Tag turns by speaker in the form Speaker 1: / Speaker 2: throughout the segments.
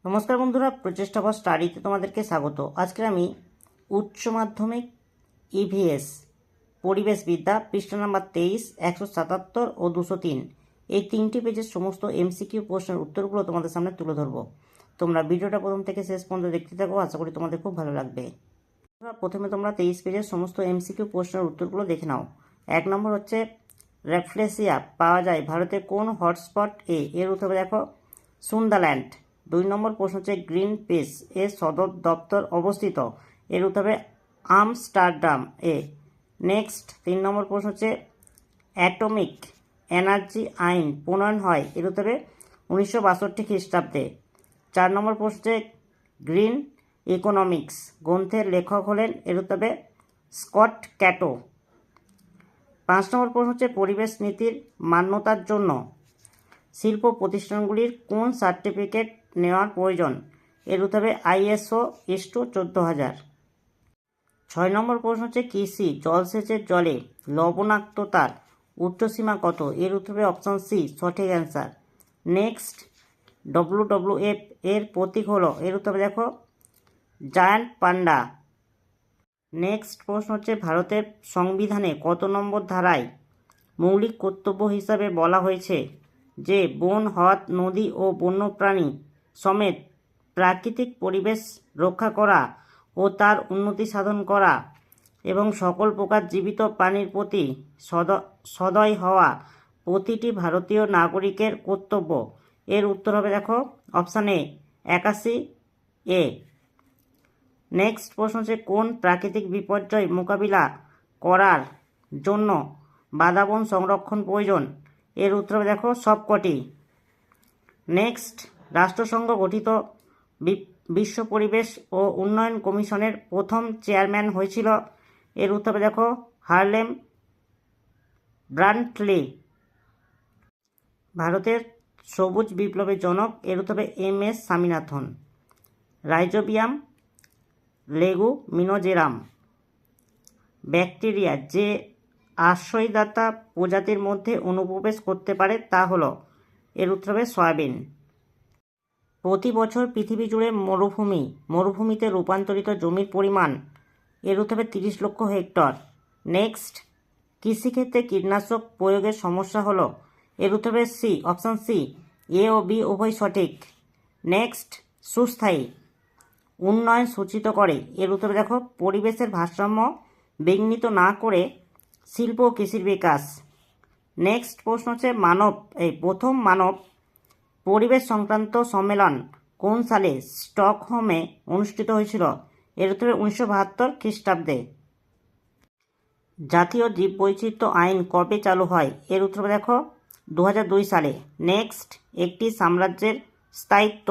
Speaker 1: নমস্কার বন্ধুরা, প্রচেষ্টা ফর স্টাডিতে তোমাদেরকে স্বাগত। আজকে আমি উচ্চ মাধ্যমিক ইভিএস পরিবেশবিদ্যা পৃষ্ঠা নাম্বার 23, 177 ও 203 এই তিনটি পেজের সমস্ত এমসিকিউ প্রশ্নের উত্তরগুলো তোমাদের সামনে তুলে ধরবো। তোমরা ভিডিওটা প্রথম থেকে শেষ পর্যন্ত দেখতে থাকো, আশা করি তোমাদের খুব ভালো লাগবে। প্রথমে তোমরা 23 পেজের সমস্ত এমসিকিউ প্রশ্নের উত্তরগুলো দেখে নাও। 1 নম্বর হচ্ছে, র্যাফলেসিয়া পাওয়া যায় ভারতের কোন হটস্পট এর উত্তরে দেখো সুন্দাল্যান্ড। 2 নম্বর প্রশ্ন হচ্ছে, গ্রিন পিস এর সদর দপ্তর অবস্থিত, এর উত্তরে আমস্টারডাম নেক্সট 3 নম্বর প্রশ্ন হচ্ছে, অ্যাটমিক এনার্জি আইন প্রণয়ন হয়, এর উত্তরে 1962 খ্রিস্টাব্দে। 4 নম্বর প্রশ্ন হচ্ছে, গ্রিন ইকোনমিক্স গ্রন্থের লেখক হলেন, এর উত্তরে স্কট ক্যাটো। 5 নম্বর প্রশ্ন হচ্ছে, পরিবেশ নীতির মান্যতার জন্য শিল্প প্রতিষ্ঠানগুলির কোন সার্টিফিকেট নেওয়ার প্রয়োজন, এর উত্তরে ISO ISO 14000। 6 নম্বর প্রশ্ন হচ্ছে, কৃষি জলসেচের জলে লবণাক্ততার উচ্চসীমা কত, এর উত্তরে অপশন সি সঠিক অ্যান্সার। নেক্সট, WWF এর প্রতীক হলো, এর উত্তরে দেখো জায়ান্ট পান্ডা। নেক্সট প্রশ্ন হচ্ছে, ভারতের সংবিধানে কত নম্বর ধারায় মৌলিক কর্তব্য হিসাবে বলা হয়েছে যে বন, হ্রদ, নদী ও বন্যপ্রাণী সমেত প্রাকৃতিক পরিবেশ রক্ষা করা ও তার উন্নতি সাধন করা এবং সকল প্রকার জীবিত প্রাণীর প্রতি সদয় হওয়া প্রতিটি ভারতীয় নাগরিকের কর্তব্য, এর উত্তর হবে দেখো অপশান এ 81A। নেক্সট প্রশ্ন হচ্ছে, কোন প্রাকৃতিক বিপর্যয় মোকাবিলা করার জন্য বাদাবন সংরক্ষণ প্রয়োজন, এর উত্তর হবে দেখো সবকটি। নেক্সট, রাষ্ট্রসংঘ গঠিত বিশ্ব পরিবেশ ও উন্নয়ন কমিশনের প্রথম চেয়ারম্যান হয়েছিল, এর উত্তর হবে দেখো হার্লেম ব্রান্টলি। ভারতের সবুজ বিপ্লবের জনক, এর উত্তর হবে MS স্বামীনাথন। রাইজোবিয়াম লেগুমিনোজেরাম ব্যাকটেরিয়া যে আশ্রয়দাতা প্রজাতির মধ্যে অনুপ্রবেশ করতে পারে তা হলো, এর উত্তর হবে সয়াবিন। প্রতি বছর পৃথিবী জুড়ে মরুভূমিতে রূপান্তরিত জমির পরিমাণ, এর উত্তর হবে 30 লক্ষ হেক্টর। নেক্সট, কৃষিক্ষেত্রে কীটনাশক প্রয়োগের সমস্যা হলো, এর উত্তর হবে সি অপশান সি A ও B উভয় সঠিক। নেক্সট, সুস্থায়ী উন্নয়ন সূচিত করে, এর উত্তরে দেখো পরিবেশের ভারসাম্য বিঘ্নিত না করে শিল্প ও কৃষির বিকাশ। নেক্সট প্রশ্ন হচ্ছে, প্রথম মানব পরিবেশ সংক্রান্ত সম্মেলন কোন সালে স্টকহোমে অনুষ্ঠিত হয়েছিল, এর উত্তরে 1972 খ্রিস্টাব্দে। জাতীয় জীববৈচিত্র্য আইন কবে চালু হয়, এর উত্তর দেখো 2002 সালে। নেক্সট, একটি সাম্রাজ্যের স্থায়িত্ব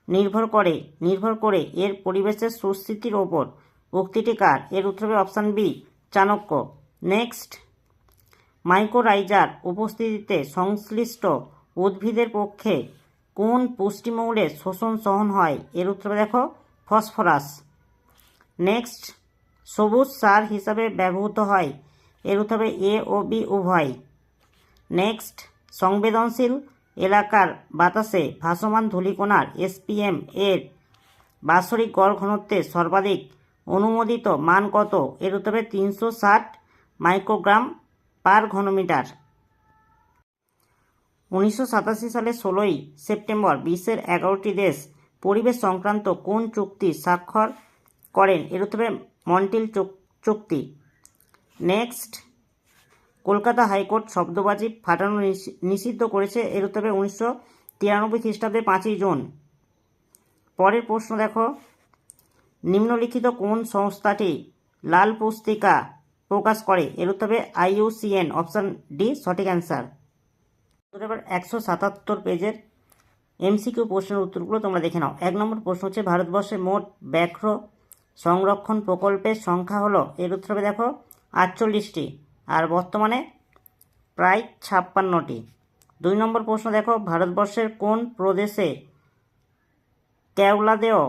Speaker 1: নির্ভর করে এর পরিবেশের সুস্থিতির ওপর, উক্তিটি কার, এর উত্তর হবে অপশান বি চাণক্য। নেক্সট, মাইকোরাইজার উপস্থিতিতে সংশ্লিষ্ট উদ্ভিদের পক্ষে কোন পুষ্টিমৌলের শোষণ সহন হয়, এর উত্তর দেখো ফসফরাস। নেক্সট, সবুজ সার হিসাবে ব্যবহৃত হয়, এর উত্তর হবে A ও B উভয়। নেক্সট, সংবেদনশীল এলাকার বাতাসে ভাসমান ধূলিকণার SPM এর বাৎসরিক গড় ঘনত্বের সর্বাধিক অনুমোদিত মান কত, এর উত্তর হবে 360 মাইক্রোগ্রাম পার ঘনমিটার। 1987 সালের 16 সেপ্টেম্বর বিশ্বের 11টি দেশ পরিবেশ সংক্রান্ত কোন চুক্তি স্বাক্ষর করেন, এর উত্তর হবে মন্ট্রিল চুক্তি। নেক্সট, কলকাতা হাইকোর্ট শব্দবাজি ফাটানো নিষিদ্ধ করেছে, এর উত্তর হবে 1993 খ্রিস্টাব্দে 5ই জুন। পরের প্রশ্ন দেখো, নিম্নলিখিত কোন সংস্থাটি লাল পুস্তিকা প্রকাশ করে, এর উত্তর হবে IUCN অপশান ডি সঠিক অ্যান্সার। এবার 177 পেজের এমসিকিউ প্রশ্নের উত্তরগুলো তোমরা দেখে নাও। 1 নম্বর প্রশ্ন হচ্ছে, ভারতবর্ষে মোট ব্যাঘ্র সংরক্ষণ প্রকল্পের সংখ্যা হলো, এর উত্তর হবে দেখো 48টি, আর বর্তমানে প্রায় 56টি। 2 নম্বর প্রশ্ন দেখো, ভারতবর্ষের কোন প্রদেশে কেওলাদেও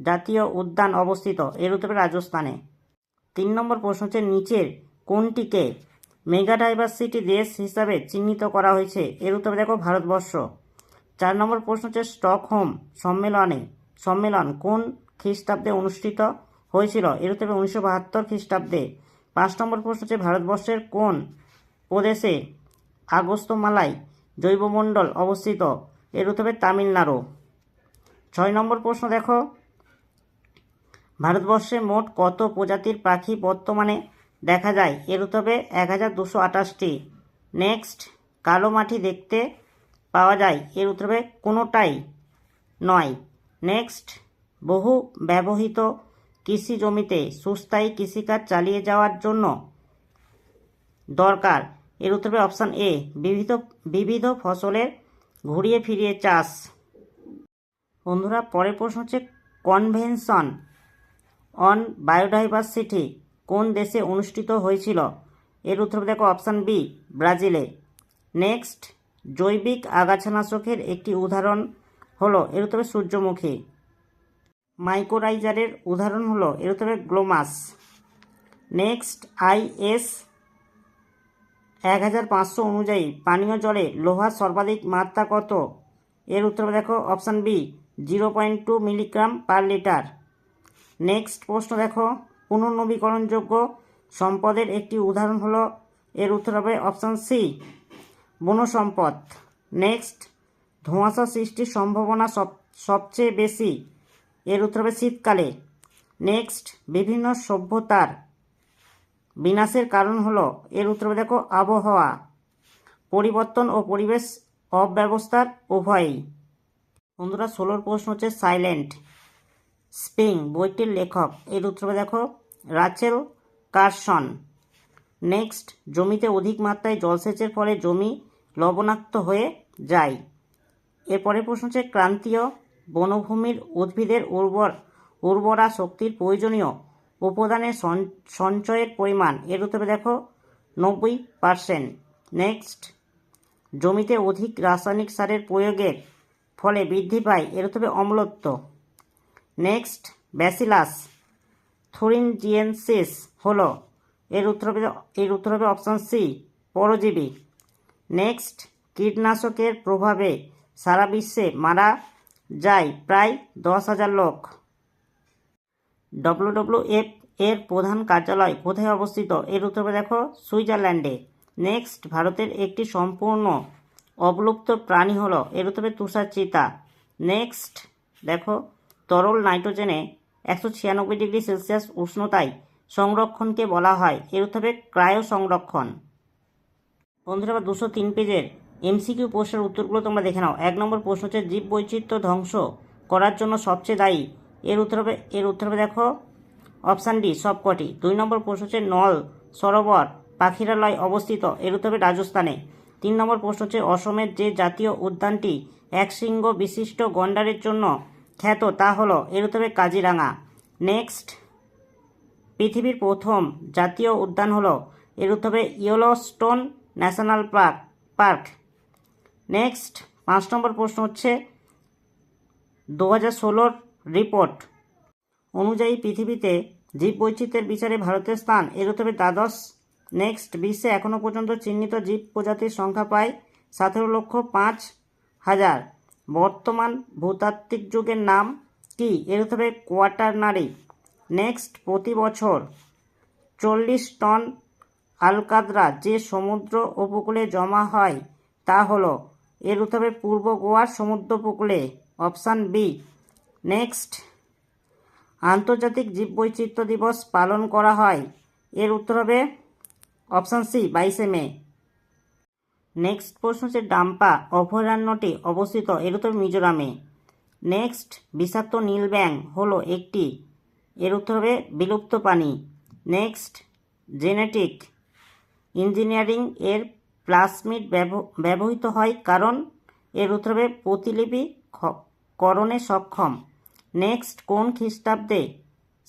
Speaker 1: জাতীয় উদ্যান অবস্থিত, এর উত্তর হবে রাজস্থানে। 3 নম্বর প্রশ্ন হচ্ছে, নিচের কোনটিকে মেগাডাইভার্সিটি দেশ হিসাবে চিহ্নিত করা হয়েছে, এর উত্তর দেখো ভারতবর্ষ। 4 নম্বর প্রশ্ন হচ্ছে, স্টকহোম সম্মেলনে সম্মেলন কোন খ্রিস্টাব্দে অনুষ্ঠিত হয়েছিল? এর উত্তর হবে 1972 খ্রিস্টাব্দে। 5 নম্বর প্রশ্ন হচ্ছে ভারতবর্ষের কোন প্রদেশে আগস্ত্যমালাই জৈবমণ্ডল অবস্থিত? এর উত্তর হবে তামিলনাড়ু। 6 নম্বর প্রশ্ন দেখো, ভারতবর্ষে মোট কত প্রজাতির পাখি বর্তমানে দেখা যায়? এর উত্তর হবে 1228টি। নেক্সট, কালো মাটি দেখতে পাওয়া যায়? এর উত্তর হবে কোনোটাই নয়। নেক্সট, বহু ব্যবহৃত কৃষি জমিতে সুস্থায়ী কৃষিকাজ চালিয়ে যাওয়ার জন্য দরকার? এর উত্তর হবে অপশান এ, বিবিধ ফসলের ঘুরিয়ে ফিরিয়ে চাষ। বন্ধুরা, পরের প্রশ্ন হচ্ছে কনভেনশন অন বায়োডাইভার্সিটি কোন দেশে অনুষ্ঠিত হয়েছিল? এর উত্তর দেখো অপশান বি, ব্রাজিলে। নেক্সট, জৈবিক আগাছানাশকের একটি উদাহরণ হলো? এর উত্তর হবে সূর্যমুখী। মাইকোরাইজারের উদাহরণ হলো? এর উত্তর হবে গ্লোমাস। নেক্সট, IS 1500 অনুযায়ী পানীয় জলে লোহার সর্বাধিক মাত্রা কত? এর উত্তর দেখো option B, 0.2 milligram per litre. Next প্রশ্ন দেখো, পুনর্নবীকরণযোগ্য সম্পদের একটি উদাহরণ হলো? এর উত্তর হবে অপশান সি, বন সম্পদ। নেক্সট, ধোঁয়াশা সৃষ্টির সম্ভাবনা সবচেয়ে বেশি? এর উত্তর হবে শীতকালে। নেক্সট, বিভিন্ন সভ্যতার বিনাশের কারণ হলো? এর উত্তর হবে দেখো আবহাওয়া পরিবর্তন ও পরিবেশ অব্যবস্থার উভয়ই। বন্ধুরা, 16 প্রশ্ন হচ্ছে সাইলেন্ট স্প্রিং বইটির লেখক? এর উত্তর হবে দেখো রাচেল কারসন। নেক্সট, জমিতে অধিক মাত্রায় জলসেচের ফলে জমি লবণাক্ত হয়ে যায়? এরপরের প্রশ্ন হচ্ছে ক্রান্তীয় বনভূমির উদ্ভিদের উর্বরা শক্তির প্রয়োজনীয় উপাদানের সঞ্চয়ের পরিমাণ? এর উত্তরে দেখো 90%। নেক্সট, জমিতে অধিক রাসায়নিক সারের প্রয়োগের ফলে বৃদ্ধি পায়? এর উত্তরে অম্লত্ব। নেক্সট, ব্যাসিলাস থুরিনজিয়েন্সিস হলো? এর উত্তর হবে অপশান সি, পরজীবী। নেক্সট, কীটনাশকের প্রভাবে সারা বিশ্বে মারা যায় প্রায় 10,000 লোক। WWF এর প্রধান কার্যালয় কোথায় অবস্থিত? এর উত্তর হবে দেখো সুইজারল্যান্ডে। নেক্সট, ভারতের একটি সম্পূর্ণ অবলুপ্ত প্রাণী হলো? এর উত্তর হবে তুষার চিতা। নেক্সট দেখো, তরল নাইট্রোজেনে 196 ডিগ্রি সেলসিয়াস উষ্ণতায় সংরক্ষণকে বলা হয়? এর উত্তর হবে ক্রায়ো সংরক্ষণ। বন্ধুরা, 203 পেজের MCQ প্রশ্নের উত্তরগুলো তোমরা দেখে নাও। 1 নম্বর প্রশ্ন হচ্ছে জীববৈচিত্র্য ধ্বংস করার জন্য সবচেয়ে দায়ী? এর উত্তর হবে দেখো অপশান ডি, সবকটি। 2 নম্বর প্রশ্ন হচ্ছে নল সরোবর পাখিরালয় অবস্থিত? এর উত্তর হবে রাজস্থানে। 3 নম্বর প্রশ্ন হচ্ছে অসমের যে জাতীয় উদ্যানটি এক শৃঙ্গ বিশিষ্ট গন্ডারের জন্য খ্যাত তা হলো? এর উত্তর হবে কাজিরাঙা। নেক্সট, পৃথিবীর প্রথম জাতীয় উদ্যান হলো? এর উত্তর হবে ইয়েলোস্টোন ন্যাশনাল পার্ক। নেক্সট, 5 নম্বর প্রশ্ন হচ্ছে 2016 রিপোর্ট অনুযায়ী পৃথিবীতে জীববৈচিত্র্যের বিচারে ভারতের স্থান? এর উত্তর হবে দ্বাদশ। নেক্সট, বিশ্বে এখনও পর্যন্ত চিহ্নিত জীব প্রজাতির সংখ্যা প্রায় 17,05,000। বর্তমান ভূতাত্ত্বিক যুগের নাম কি? এর উত্তর হবে কোয়াটারনারি। নেক্সট, প্রতি বছর 40 টন আলকাতরা যে সমুদ্র উপকূলে জমা হয় তা হলো? এর উত্তর হবে পূর্ব গোয়ার সমুদ্র উপকূলে, অপশান বি। নেক্সট, আন্তর্জাতিক জীববৈচিত্র্য দিবস পালন করা হয়? এর উত্তর হবে অপশান সি, 22শে মে। নেক্সট প্রশ্ন হচ্ছে ডাম্পা অভয়ারণ্যটি অবস্থিত? এর উত্তর মিজোরামে। নেক্সট, বিষাক্ত নীলব্যাঙ হলো একটি? এর উত্তর হবে বিলুপ্ত প্রাণী। নেক্সট, জেনেটিক ইঞ্জিনিয়ারিং এর প্লাজমিড ব্যবহৃত হয় কারণ? এর উত্তর হবে প্রতিলিপি করণে সক্ষম। নেক্সট, কোন খ্রিস্টাব্দে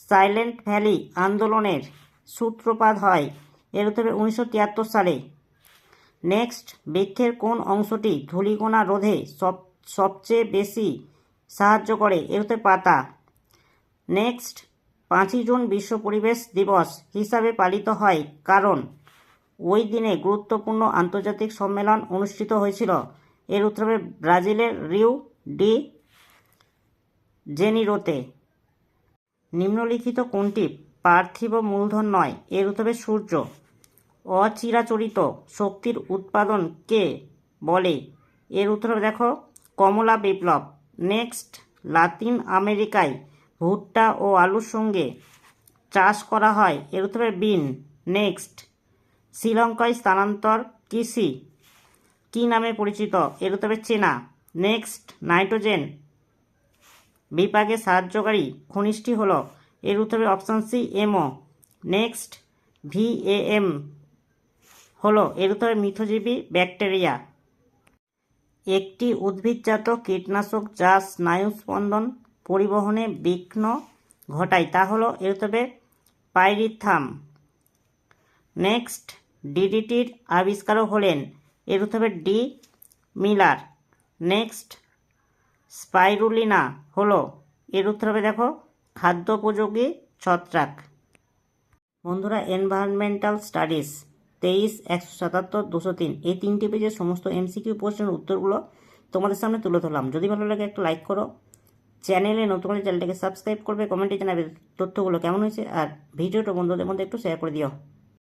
Speaker 1: সাইলেন্ট ভ্যালি আন্দোলনের সূত্রপাত হয়? এর উত্তর হবে 1973 সালে। নেক্সট, বৃক্ষের কোন অংশটি ধূলিকণা রোধে সবচেয়ে বেশি সাহায্য করে? এর উত্তর পাতা। নেক্সট, 5ই জুন বিশ্ব পরিবেশ দিবস হিসাবে পালিত হয় কারণ? ওই দিনে গুরুত্বপূর্ণ আন্তর্জাতিক সম্মেলন অনুষ্ঠিত হয়েছিল? এর উত্তর হবে ব্রাজিলের রিও ডি জেনিরোতে। নিম্নলিখিত কোনটি পার্থিব মূলধন নয়? এর উত্তর হবে সূর্য। অচিরাচরিত শক্তির উৎপাদন কে বলে? এর উত্তর হবে দেখো কমলা বিপ্লব। নেক্সট, লাতিন আমেরিকায় ভুট্টা ও আলুর সঙ্গে চাষ করা হয়। এর উত্তর হবে বিন। নেক্সট, শ্রীলঙ্কায় স্থানান্তর কৃষি কি নামে পরিচিত? এর উত্তর হবে চেনা। নেক্সট, নাইট্রোজেন বিপাকে সাহায্যকারী খনিজটি হল? এর উত্তর হবে অপশান সি এমও। নেক্সট, ভিএএম হলো? এর উত্তর হবে মিথজীবী ব্যাকটেরিয়া। একটি উদ্ভিদজাত কীটনাশক যা স্নায়ুস্পন্দন পরিবহনে বিঘ্ন ঘটায় তা হলো? এর উত্তর হবে পাইরিথাম। নেক্সট, ডিডিটির আবিষ্কারক হলেন? এর উত্তর হবে ডি মিলার। নেক্সট, স্পাইরুলিনা হলো? এর উত্তর হবে দেখো খাদ্যোপযোগী ছত্রাক। বন্ধুরা, এনভায়রনমেন্টাল স্টাডিজ 23, 177, 203 এই 3টি পেজের সমস্ত এমসিকিউ প্রশ্নের উত্তরগুলো তোমাদের সামনে তুলে ধরলাম। যদি ভালো লাগে একটা লাইক করো, চ্যানেলে নতুন হলে চ্যানেলটাকে সাবস্ক্রাইব করবে, কমেন্টে জানাবে তথ্যগুলো কেমন হয়েছে, আর ভিডিওটা বন্ধুদের মধ্যে একটু শেয়ার করে দিও।